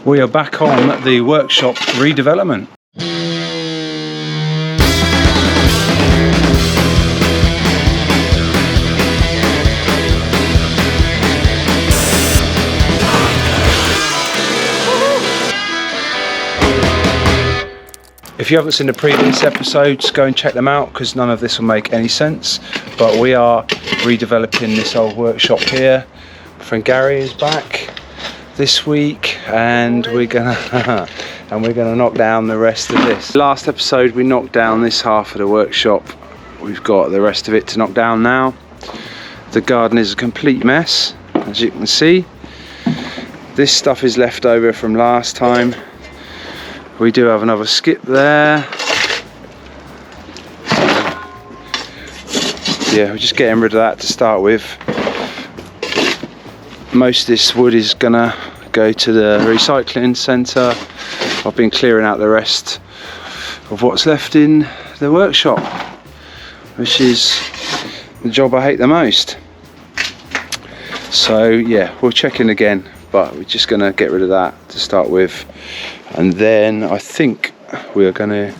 We are back on the workshop redevelopment. If you haven't seen the previous episodes, go and check them out because none of this will make any sense. But we are redeveloping this old workshop here. My friend Gary is back this week, and we're gonna knock down the rest of this. Last episode we knocked down this half of the workshop. We've got the rest of it to knock down now. The garden is a complete mess, as you can see. This stuff is left over from last time. We do have another skip there. Yeah, we're just getting rid of that to start with. Most of this wood is gonna go to the recycling centre. I've been clearing out the rest of what's left in the workshop, which is the job I hate the most. So yeah, we'll check in again, but we're just gonna get rid of that to start with. And then I think we're going to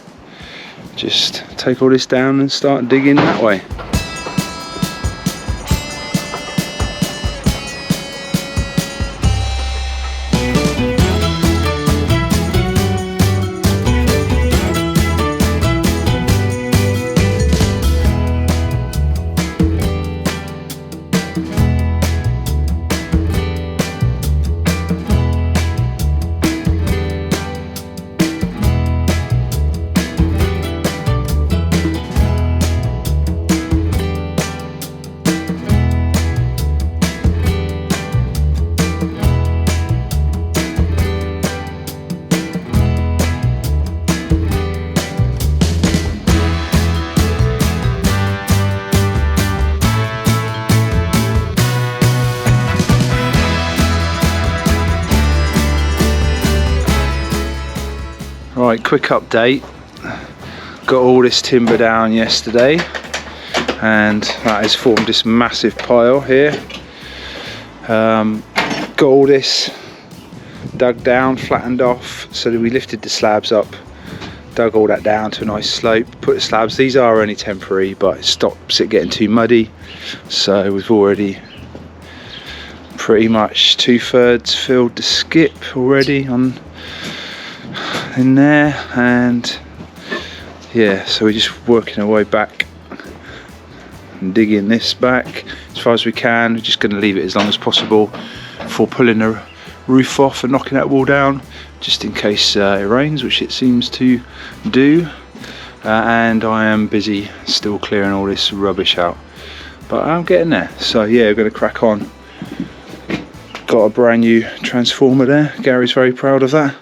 just take all this down and start digging that way. Right, quick update. Got all this timber down yesterday, and that has formed this massive pile here. Got all this dug down, flattened off, so that we lifted the slabs up, dug all that down to a nice slope, put the slabs. These are only temporary, but it stops it getting too muddy. So we've already pretty much 2/3 filled the skip already on in there, and yeah, so we're just working our way back and digging this back as far as we can. We're just going to leave it as long as possible before pulling the roof off and knocking that wall down, just in case it rains, which it seems to do. And I am busy still clearing all this rubbish out, but I'm getting there. So yeah, we're going to crack on. Got a brand new transformer there. Gary's very proud of that.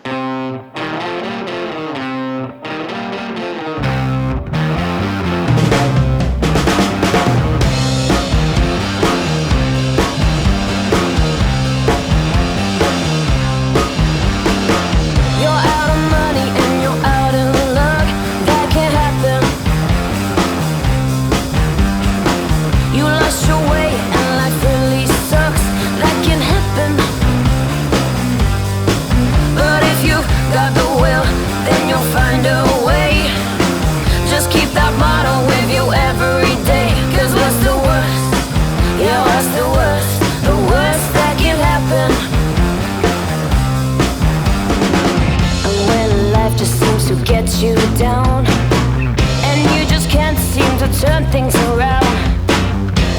You down, and you just can't seem to turn things around.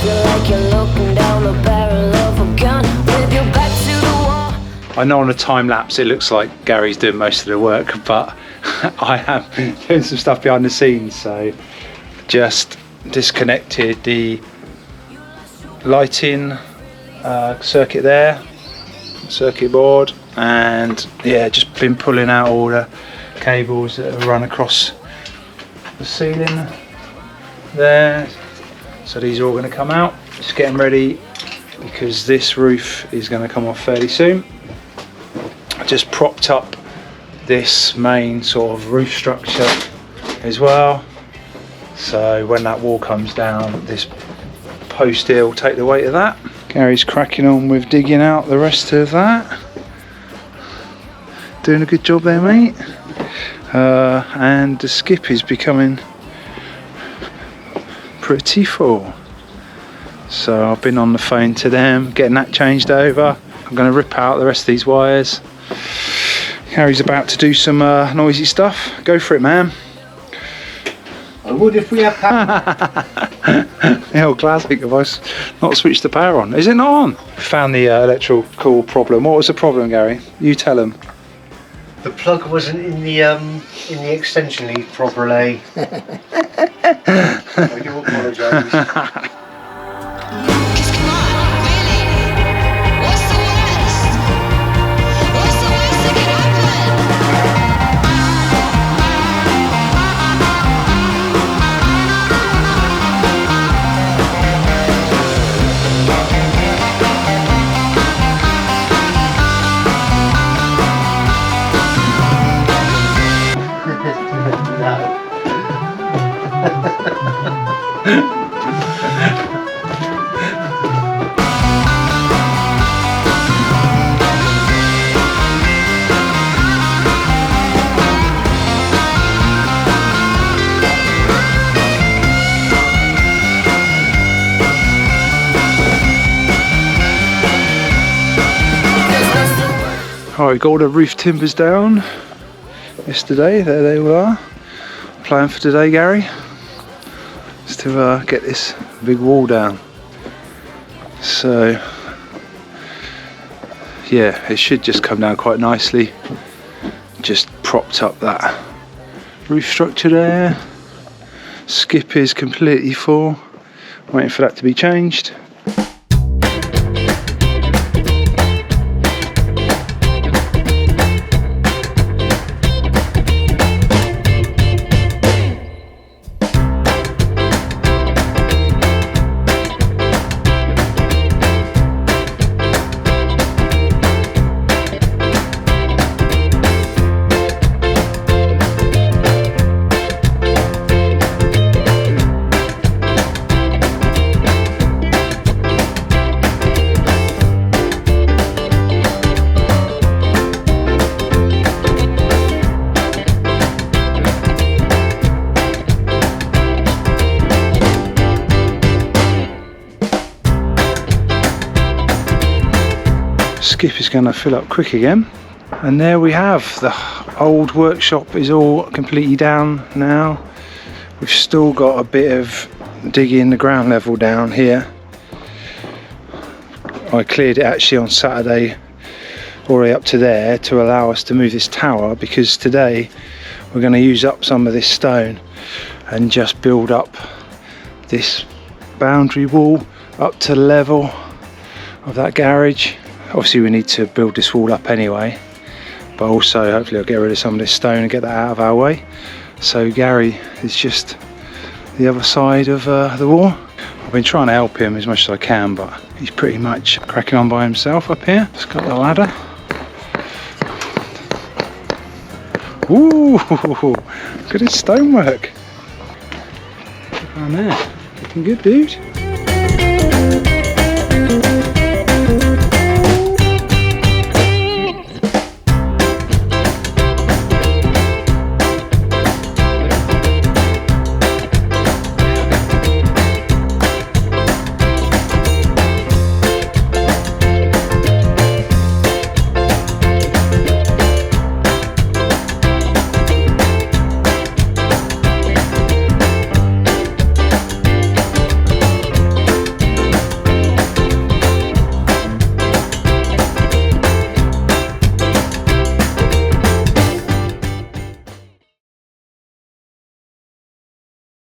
Feel like you're looking down the barrel of a gun with your back to the wall. I know on a time lapse it looks like Gary's doing most of the work, but I am doing some stuff behind the scenes. So just disconnected the lighting circuit there, circuit board, and yeah, just been pulling out all the cables that run across the ceiling there. So these are all going to come out. Just getting ready because this roof is going to come off fairly soon. I just propped up this main sort of roof structure as well, so when that wall comes down, this post here will take the weight of that. Gary's cracking on with digging out the rest of that. Doing a good job there, mate. And the skip is becoming pretty full. So I've been on the phone to them, getting that changed over. I'm going to rip out the rest of these wires. Harry's about to do some noisy stuff. Go for it, man. I would if we had power. The old classic of us not switched the power on. Is it not on? Found the electrical problem. What was the problem, Gary? You tell him. The plug wasn't in the extension lead properly. I do apologise. Alright, got all the roof timbers down yesterday. There they all are. Plan for today, Gary, is to get this big wall down. So yeah, it should just come down quite nicely. Just propped up that roof structure there. Skip is completely full. Waiting for that to be changed. Skip is going to fill up quick again, and there we have the old workshop is all completely down now. We've still got a bit of digging the ground level down here. I cleared it actually on Saturday all the way up to there to allow us to move this tower, because today we're going to use up some of this stone and just build up this boundary wall up to the level of that garage. Obviously we need to build this wall up anyway, but also hopefully I'll get rid of some of this stone and get that out of our way. So Gary is just the other side of the wall. I've been trying to help him as much as I can, but he's pretty much cracking on by himself up here. Just got the ladder. Ooh, look at his stonework. Look around there, looking good, dude.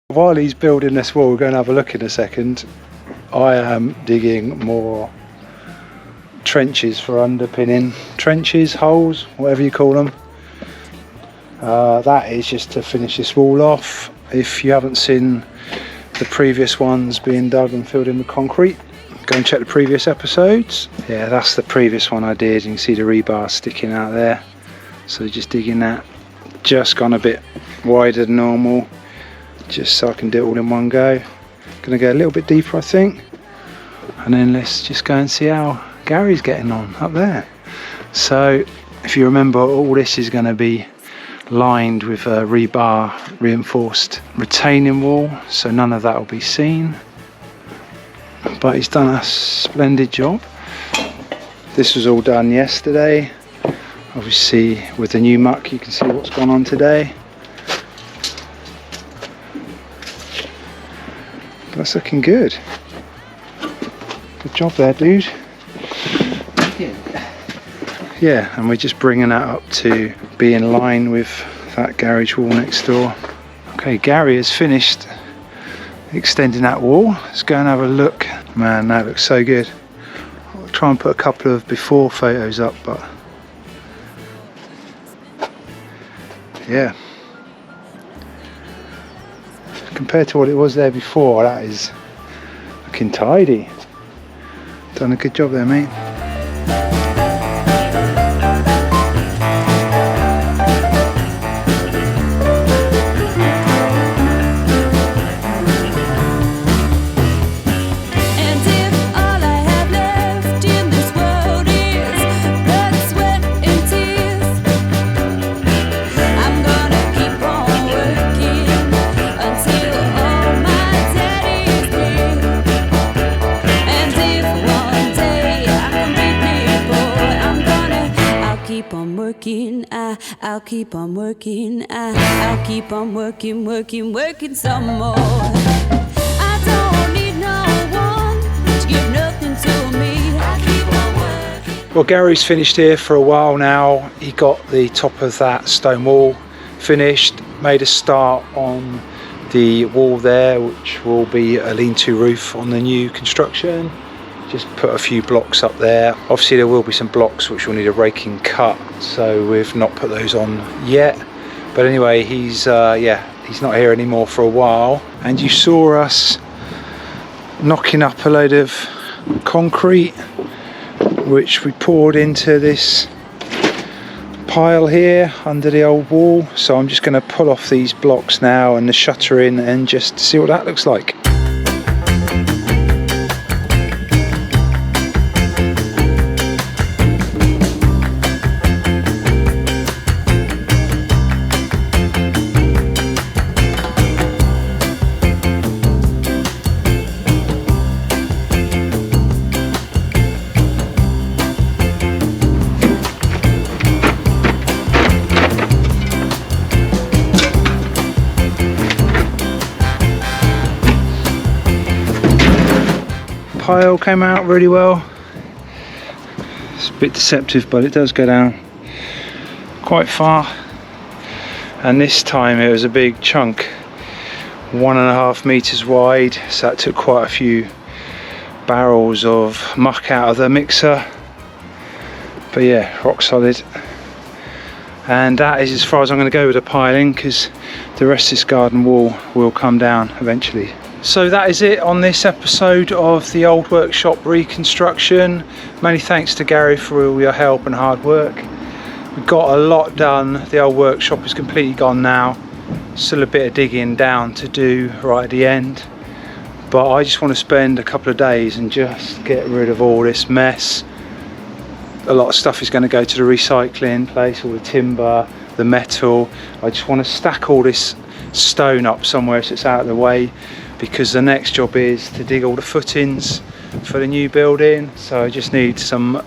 While he's building this wall, we're going to have a look in a second. I am digging more trenches for underpinning. Trenches, holes, whatever you call them. That is just to finish this wall off. If you haven't seen the previous ones being dug and filled in with concrete, go and check the previous episodes. Yeah, that's the previous one I did. You can see the rebar sticking out there. So just digging that. Just gone a bit wider than normal, just so I can do it all in one go. Gonna go a little bit deeper, I think, and then let's just go and see how Gary's getting on up there. So if you remember, all this is going to be lined with a rebar reinforced retaining wall, so none of that will be seen. But he's done a splendid job. This was all done yesterday. Obviously with the new muck you can see what's gone on today. But that's looking good. Good job there, dude. Yeah, and we're just bringing that up to be in line with that garage wall next door. Okay, Gary has finished extending that wall. Let's go and have a look. Man, that looks so good. I'll try and put a couple of before photos up, but yeah, compared to what it was there before, that is looking tidy. Done a good job there, mate. I'll keep on working, I'll keep on working some more. I don't need no one to give nothing to me. I'll keep on working. Well, Gary's finished here for a while now. He got the top of that stone wall finished, made a start on the wall there, which will be a lean-to roof on the new construction. Just put a few blocks up there. Obviously there will be some blocks which will need a raking cut, so we've not put those on yet. But anyway, he's not here anymore for a while. And you saw us knocking up a load of concrete which we poured into this pile here under the old wall. So I'm just going to pull off these blocks now and the shuttering and just see what that looks like. Pile came out really well. It's a bit deceptive, but it does go down quite far. And this time it was a big chunk, 1.5 meters wide, so that took quite a few barrels of muck out of the mixer. But yeah, rock solid. And that is as far as I'm going to go with the piling, because the rest of this garden wall will come down eventually. So that is it on this episode of the old workshop reconstruction. Many thanks to Gary for all your help and hard work. We got a lot done. The old workshop is completely gone now. Still a bit of digging down to do right at the end. But I just want to spend a couple of days and just get rid of all this mess. A lot of stuff is going to go to the recycling place, all the timber, the metal. I just want to stack all this stone up somewhere so it's out of the way, because the next job is to dig all the footings for the new building. So I just need some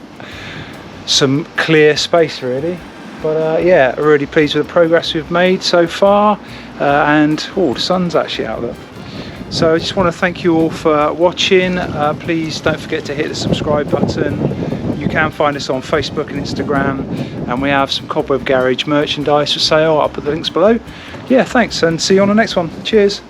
clear space really. But yeah, really pleased with the progress we've made so far. And the sun's actually out, look. So I just want to thank you all for watching. Please don't forget to hit the subscribe button. You can find us on Facebook and Instagram, and we have some Cobweb Garage merchandise for sale. I'll put the links below. Yeah, thanks, and see you on the next one. Cheers.